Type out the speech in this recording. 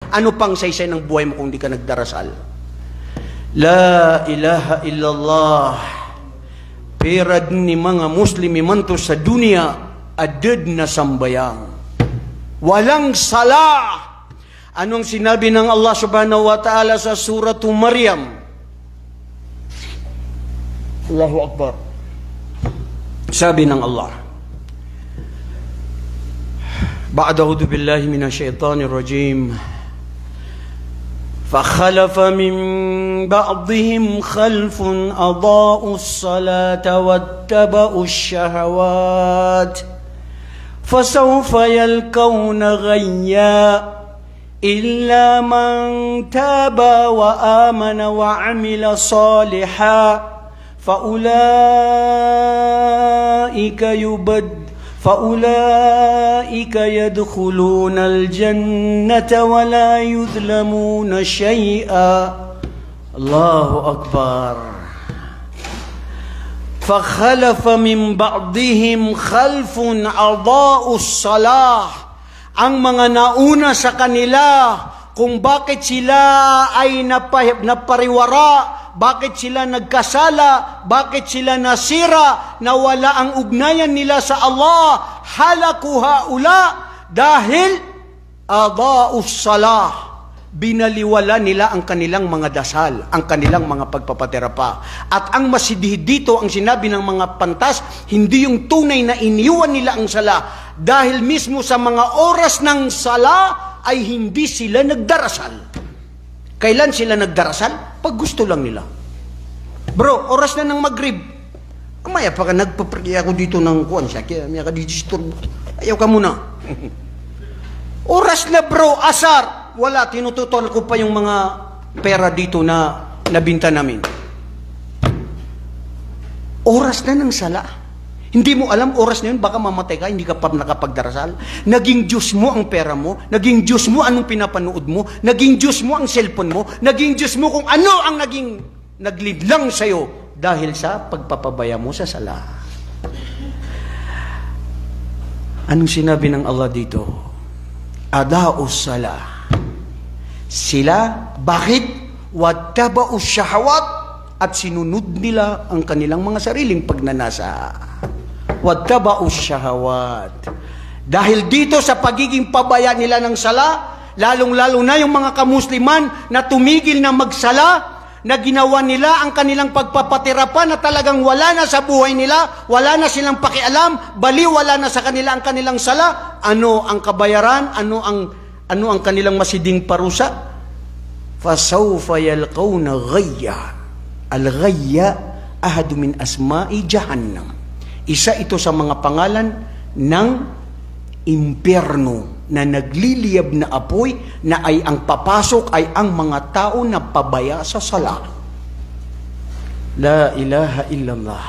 Ano pang saysay ng buhay mo kung di ka nagdarasal? La ilaha illallah. Perad ni mga Muslimi man to sa dunia, adad na sambayang. Walang sala. Anong sinabi ng Allah subhanahu wa ta'ala sa suratu Maryam? Allahu Akbar. Sabi ng Allah, Ba'dahu billahi minasyaitanir rajim. فخلف من بعضهم خلف أضاءوا الصلاة واتبعوا الشهوات فسوف يلقون غيا إلا من تاب وآمن وعمل صالحا فأولئك يدخلون الجنة ولا يظلمون شيئا. الله أكبر. فخلف من بعضهم خلف أضاءوا الصلاة. Ang mga nauna sa kanila, kung bakit sila ay napariwara, bakit sila nagkasala, bakit sila nasira, nawala ang ugnayan nila sa Allah, halaku haula, dahil adaa'us salah, binaliwala nila ang kanilang mga dasal, ang kanilang mga pagpapaterapa. At ang masidhid dito, ang sinabi ng mga pantas, hindi yung tunay na iniwan nila ang sala, dahil mismo sa mga oras ng sala ay hindi sila nagdarasal. Kailan sila nagdarasal? Pag gusto lang nila. Bro, oras na ng Maghrib. Kumaya pa ka, nagpapragi ako dito ng kuwan siya, kaya may ka disturbo. Ayaw ka muna. Oras na bro, asar. Wala, tinututol ko pa yung mga pera dito na nabinta namin. Oras na ng sala. Hindi mo alam, oras na yun, baka mamatay ka, hindi ka pa nakapagdarasal. Naging Diyos mo ang pera mo, naging Diyos mo anong pinapanood mo, naging Diyos mo ang cellphone mo, naging Diyos mo kung ano ang naglidlang sa'yo dahil sa pagpapabaya mo sa sala. Anong sinabi ng Allah dito? Adaa'us sala. Sila, bakit? Wattaba'us syahawat, at sinunod nila ang kanilang mga sariling pagnanasa. Wattaba'us syahawat. Dahil dito sa pagiging pabaya nila ng sala, lalong-lalo na yung mga kamusliman na tumigil na magsala, na ginawa nila ang kanilang pagpapatirapan na talagang wala na sa buhay nila, wala na silang pakialam, wala na sa kanila ang kanilang sala. Ano ang kabayaran? Ano ang kanilang masiding parusa? Fasawfa yalqawna ghayya. Al-ghayya ahadu min asma'i jahannam. Isa ito sa mga pangalan ng impyerno na nagliliyab na apoy, na ay ang papasok ay ang mga tao na pabaya sa sala. La ilaha illallah.